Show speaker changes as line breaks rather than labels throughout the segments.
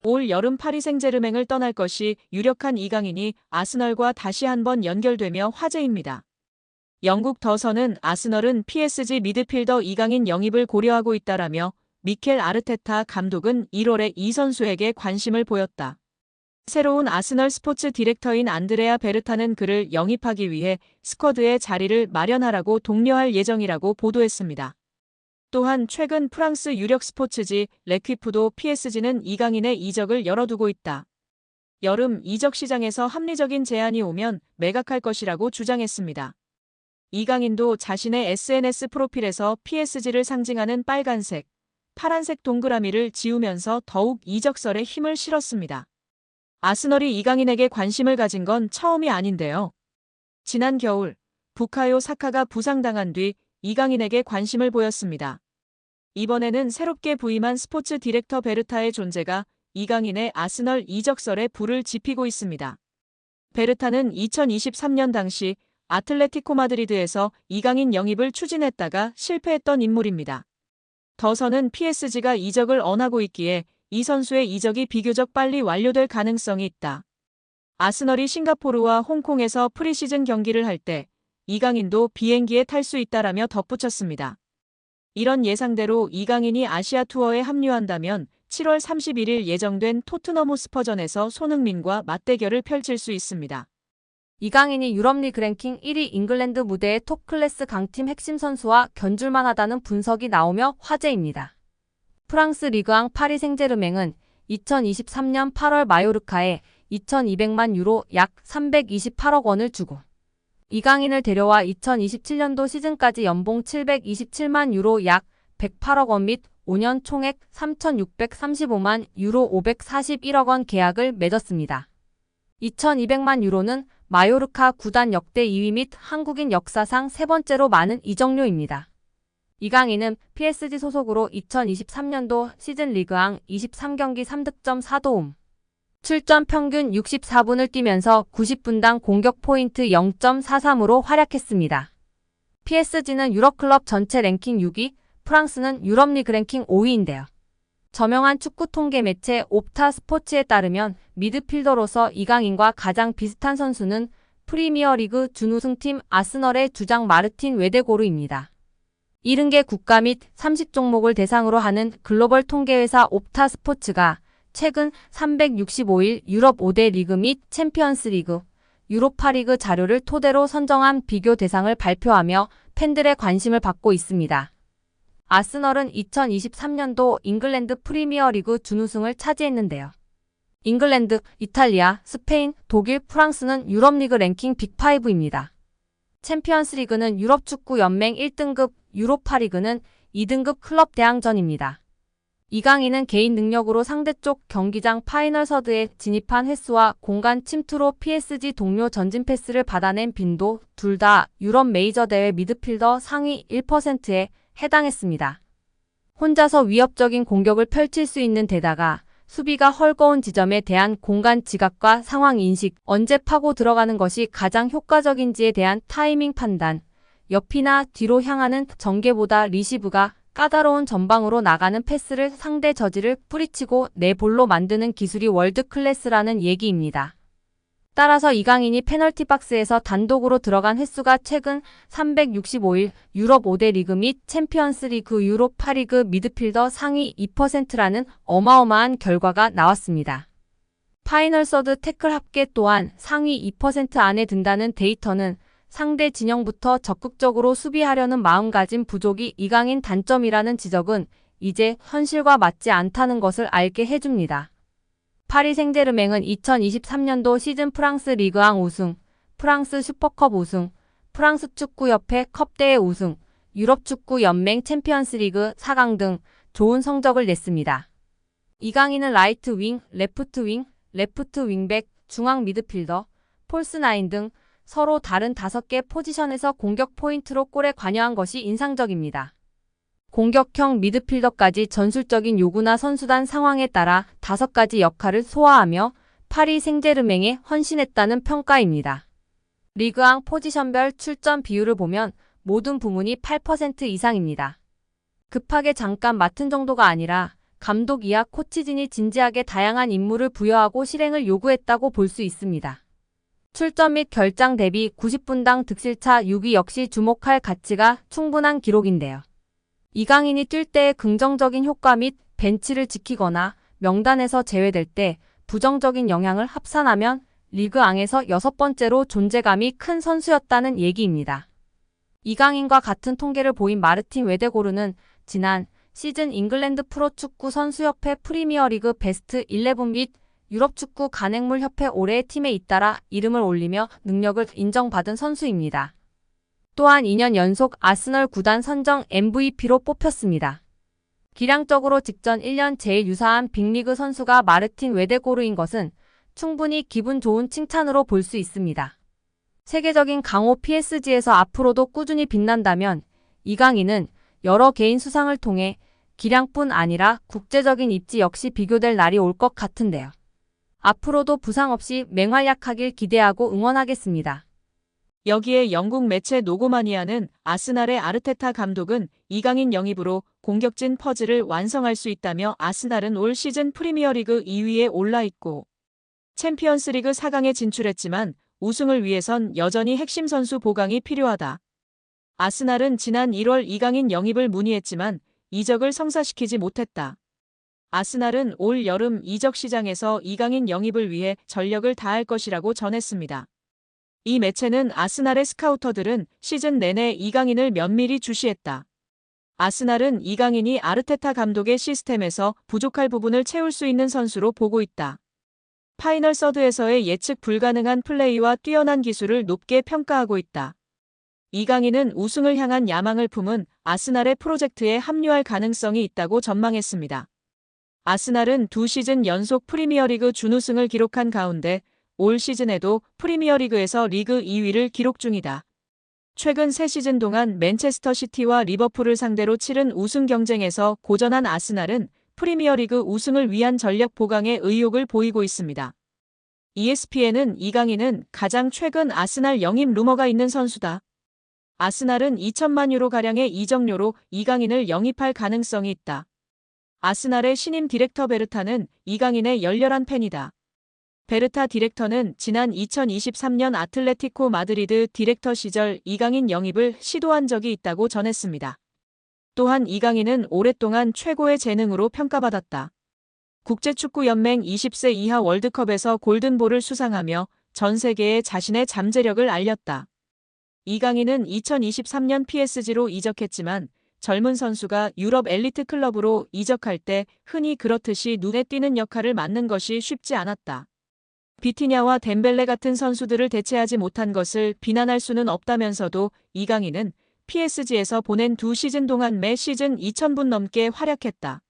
올 여름 파리 생제르맹을 떠날 것이 유력한 이강인이 아스널과 다시 한번 연결되며 화제입니다. 영국 더선은 아스널은 PSG 미드필더 이강인 영입을 고려하고 있다라며 미켈 아르테타 감독은 1월에 이 선수에게 관심을 보였다. 새로운 아스널 스포츠 디렉터인 안드레아 베르타는 그를 영입하기 위해 스쿼드에 자리를 마련하라고 독려할 예정이라고 보도했습니다. 또한 최근 프랑스 유력 스포츠지 레퀴프도 PSG는 이강인의 이적을 열어두고 있다. 여름 이적 시장에서 합리적인 제안이 오면 매각할 것이라고 주장했습니다. 이강인도 자신의 SNS 프로필에서 PSG를 상징하는 빨간색, 파란색 동그라미를 지우면서 더욱 이적설에 힘을 실었습니다. 아스널이 이강인에게 관심을 가진 건 처음이 아닌데요. 지난 겨울 부카요 사카가 부상당한 뒤 이강인에게 관심을 보였습니다. 이번에는 새롭게 부임한 스포츠 디렉터 베르타의 존재가 이강인의 아스널 이적설에 불을 지피고 있습니다. 베르타는 2023년 당시 아틀레티코 마드리드에서 이강인 영입을 추진했다가 실패했던 인물입니다. 더선은 PSG가 이적을 언하고 있기에 이 선수의 이적이 비교적 빨리 완료될 가능성이 있다. 아스널이 싱가포르와 홍콩에서 프리시즌 경기를 할 때 이강인도 비행기에 탈 수 있다라며 덧붙였습니다. 이런 예상대로 이강인이 아시아 투어에 합류한다면 7월 31일 예정된 토트넘 호스퍼전에서 손흥민과 맞대결을 펼칠 수 있습니다.
이강인이 유럽리그 랭킹 1위 잉글랜드 무대의 톱클래스 강팀 핵심 선수와 견줄만 하다는 분석이 나오며 화제입니다. 프랑스 리그앙 파리 생제르맹은 2023년 8월 마요르카에 2,200만 유로 약 328억 원을 주고 이강인을 데려와 2027년도 시즌까지 연봉 727만 유로 약 108억 원 및 5년 총액 3,635만 유로 541억 원 계약을 맺었습니다. 2,200만 유로는 마요르카 구단 역대 2위 및 한국인 역사상 세 번째로 많은 이적료입니다. 이강인은 PSG 소속으로 2023년도 시즌 리그앙 23경기 3득점 4도움, 출전 평균 64분을 뛰면서 90분당 공격 포인트 0.43으로 활약했습니다. PSG는 유럽클럽 전체 랭킹 6위, 프랑스는 유럽리그 랭킹 5위인데요. 저명한 축구 통계 매체 옵타 스포츠에 따르면 미드필더로서 이강인과 가장 비슷한 선수는 프리미어리그 준우승팀 아스널의 주장 마르틴 웨데고르입니다. 70개 국가 및 30종목을 대상으로 하는 글로벌 통계회사 옵타 스포츠가 최근 365일 유럽 5대 리그 및 챔피언스 리그, 유로파리그 자료를 토대로 선정한 비교 대상을 발표하며 팬들의 관심을 받고 있습니다. 아스널은 2023년도 잉글랜드 프리미어리그 준우승을 차지했는데요. 잉글랜드, 이탈리아, 스페인, 독일, 프랑스는 유럽리그 랭킹 빅5입니다. 챔피언스리그는 유럽축구연맹 1등급, 유로파리그는 2등급 클럽 대항전입니다. 이강인은 개인 능력으로 상대쪽 경기장 파이널 서드에 진입한 횟수와 공간 침투로 PSG 동료 전진 패스를 받아낸 빈도 둘 다 유럽 메이저 대회 미드필더 상위 1%에 해당했습니다. 혼자서 위협적인 공격을 펼칠 수 있는 데다가 수비가 헐거운 지점에 대한 공간 지각과 상황 인식, 언제 파고 들어가는 것이 가장 효과적인지에 대한 타이밍 판단, 옆이나 뒤로 향하는 전개보다 리시브가 까다로운 전방으로 나가는 패스를 상대 저지를 뿌리치고 내 볼로 만드는 기술이 월드 클래스라는 얘기입니다. 따라서 이강인이 페널티 박스에서 단독으로 들어간 횟수가 최근 365일 유럽 5대 리그 및 챔피언스 리그 유로파리그 미드필더 상위 2%라는 어마어마한 결과가 나왔습니다. 파이널 서드 태클 합계 또한 상위 2% 안에 든다는 데이터는 상대 진영부터 적극적으로 수비하려는 마음가짐 부족이 이강인 단점이라는 지적은 이제 현실과 맞지 않다는 것을 알게 해줍니다. 파리 생제르맹은 2023년도 시즌 프랑스 리그앙 우승, 프랑스 슈퍼컵 우승, 프랑스 축구협회 컵대회 우승, 유럽축구연맹 챔피언스리그 4강 등 좋은 성적을 냈습니다. 이강인은 라이트 윙, 레프트 윙백, 중앙 미드필더, 폴스9 등 서로 다른 5개 포지션에서 공격 포인트로 골에 관여한 것이 인상적입니다. 공격형 미드필더까지 전술적인 요구나 선수단 상황에 따라 5가지 역할을 소화하며 파리 생제르맹에 헌신했다는 평가입니다. 리그앙 포지션별 출전 비율을 보면 모든 부문이 8% 이상입니다. 급하게 잠깐 맡은 정도가 아니라 감독 이하 코치진이 진지하게 다양한 임무를 부여하고 실행을 요구했다고 볼 수 있습니다. 출전 및 결장 대비 90분당 득실차 6위 역시 주목할 가치가 충분한 기록인데요. 이강인이 뛸 때의 긍정적인 효과 및 벤치를 지키거나 명단에서 제외될 때 부정적인 영향을 합산하면 리그앙에서 6번째로 존재감이 큰 선수였다는 얘기입니다. 이강인과 같은 통계를 보인 마르틴 웨데고르는 지난 시즌 잉글랜드 프로축구 선수협회 프리미어리그 베스트 11 및 유럽축구 간행물협회 올해의 팀에 잇따라 이름을 올리며 능력을 인정받은 선수입니다. 또한 2년 연속 아스널 구단 선정 MVP로 뽑혔습니다. 기량적으로 직전 1년 제일 유사한 빅리그 선수가 마르틴 웨데고르인 것은 충분히 기분 좋은 칭찬으로 볼 수 있습니다. 세계적인 강호 PSG에서 앞으로도 꾸준히 빛난다면 이강인은 여러 개인 수상을 통해 기량뿐 아니라 국제적인 입지 역시 비교될 날이 올 것 같은데요. 앞으로도 부상 없이 맹활약하길 기대하고 응원하겠습니다.
여기에 영국 매체 노고마니아는 아스날의 아르테타 감독은 이강인 영입으로 공격진 퍼즐을 완성할 수 있다며 아스날은 올 시즌 프리미어리그 2위에 올라 있고 챔피언스리그 4강에 진출했지만 우승을 위해선 여전히 핵심 선수 보강이 필요하다. 아스날은 지난 1월 이강인 영입을 문의했지만 이적을 성사시키지 못했다. 아스날은 올 여름 이적 시장에서 이강인 영입을 위해 전력을 다할 것이라고 전했습니다. 이 매체는 아스날의 스카우터들은 시즌 내내 이강인을 면밀히 주시했다. 아스날은 이강인이 아르테타 감독의 시스템에서 부족할 부분을 채울 수 있는 선수로 보고 있다. 파이널 서드에서의 예측 불가능한 플레이와 뛰어난 기술을 높게 평가하고 있다. 이강인은 우승을 향한 야망을 품은 아스날의 프로젝트에 합류할 가능성이 있다고 전망했습니다. 아스날은 2시즌 연속 프리미어리그 준우승을 기록한 가운데 올 시즌에도 프리미어리그에서 리그 2위를 기록 중이다. 최근 3시즌 동안 맨체스터 시티와 리버풀을 상대로 치른 우승 경쟁에서 고전한 아스날은 프리미어리그 우승을 위한 전력 보강에 의욕을 보이고 있습니다. ESPN은 이강인은 가장 최근 아스날 영입 루머가 있는 선수다. 아스날은 2천만 유로가량의 이적료로 이강인을 영입할 가능성이 있다. 아스날의 신임 디렉터 베르타는 이강인의 열렬한 팬이다. 베르타 디렉터는 지난 2023년 아틀레티코 마드리드 디렉터 시절 이강인 영입을 시도한 적이 있다고 전했습니다. 또한 이강인은 오랫동안 최고의 재능으로 평가받았다. 국제축구연맹 20세 이하 월드컵에서 골든볼을 수상하며 전 세계에 자신의 잠재력을 알렸다. 이강인은 2023년 PSG로 이적했지만 젊은 선수가 유럽 엘리트 클럽으로 이적할 때 흔히 그렇듯이 눈에 띄는 역할을 맡는 것이 쉽지 않았다. 비티냐와 덴벨레 같은 선수들을 대체하지 못한 것을 비난할 수는 없다면서도 이강인은 PSG에서 보낸 2시즌 동안 매 시즌 2,000분 넘게 활약했다.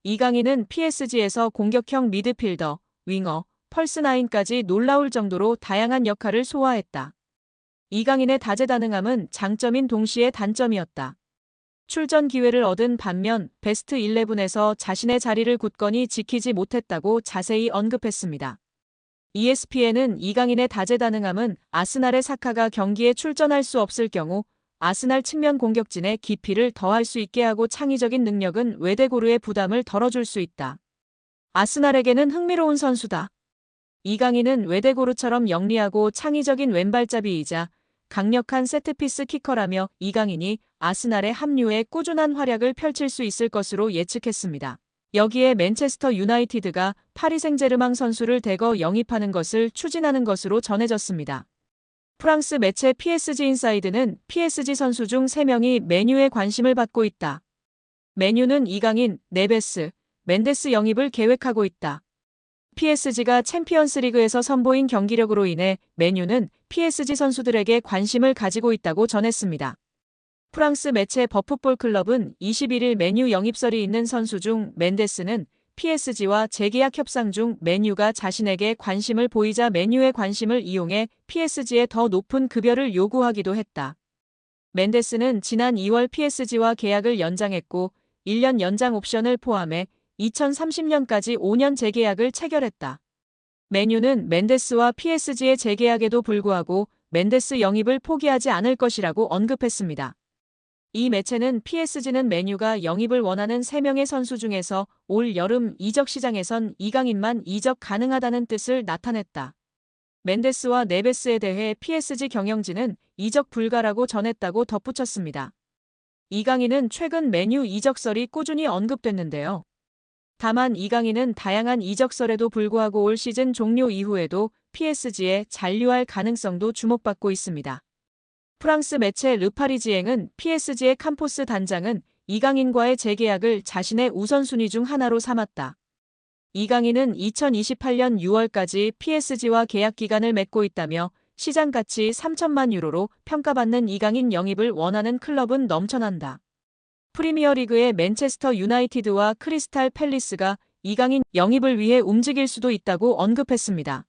이강인은 PSG에서 공격형 미드필더, 윙어, 펄스나인까지 놀라울 정도로 다양한 역할을 소화했다. 이강인의 다재다능함은 장점인 동시에 단점이었다. 출전 기회를 얻은 반면 베스트 11에서 자신의 자리를 굳건히 지키지 못했다고 자세히 언급했습니다. ESPN은 이강인의 다재다능함은 아스날의 사카가 경기에 출전할 수 없을 경우 아스날 측면 공격진의 깊이를 더할 수 있게 하고 창의적인 능력은 웨데고르의 부담을 덜어줄 수 있다. 아스날에게는 흥미로운 선수다. 이강인은 웨데고르처럼 영리하고 창의적인 왼발잡이이자 강력한 세트피스 키커라며 이강인이 아스날의 합류에 꾸준한 활약을 펼칠 수 있을 것으로 예측했습니다. 여기에 맨체스터 유나이티드가 파리 생제르맹 선수를 대거 영입하는 것을 추진하는 것으로 전해졌습니다. 프랑스 매체 PSG 인사이드는 PSG 선수 중 3명이 맨유에 관심을 받고 있다. 맨유는 이강인, 네베스, 멘데스 영입을 계획하고 있다. PSG가 챔피언스리그에서 선보인 경기력으로 인해 맨유는 PSG 선수들에게 관심을 가지고 있다고 전했습니다. 프랑스 매체 버풋볼 클럽은 21일 맨유 영입설이 있는 선수 중 멘데스는 PSG와 재계약 협상 중 맨유가 자신에게 관심을 보이자 맨유의 관심을 이용해 PSG에 더 높은 급여를 요구하기도 했다. 멘데스는 지난 2월 PSG와 계약을 연장했고 1년 연장 옵션을 포함해 2030년까지 5년 재계약을 체결했다. 맨유는 멘데스와 PSG의 재계약에도 불구하고 멘데스 영입을 포기하지 않을 것이라고 언급했습니다. 이 매체는 PSG는 맨유가 영입을 원하는 3명의 선수 중에서 올 여름 이적 시장에선 이강인만 이적 가능하다는 뜻을 나타냈다. 멘데스와 네베스에 대해 PSG 경영진은 이적 불가라고 전했다고 덧붙였습니다. 이강인은 최근 맨유 이적설이 꾸준히 언급됐는데요. 다만 이강인은 다양한 이적설에도 불구하고 올 시즌 종료 이후에도 PSG에 잔류할 가능성도 주목받고 있습니다. 프랑스 매체 르파리지앵은 PSG의 캄포스 단장은 이강인과의 재계약을 자신의 우선순위 중 하나로 삼았다. 이강인은 2028년 6월까지 PSG와 계약 기간을 맺고 있다며 시장 가치 3천만 유로로 평가받는 이강인 영입을 원하는 클럽은 넘쳐난다. 프리미어리그의 맨체스터 유나이티드와 크리스탈 팰리스가 이강인 영입을 위해 움직일 수도 있다고 언급했습니다.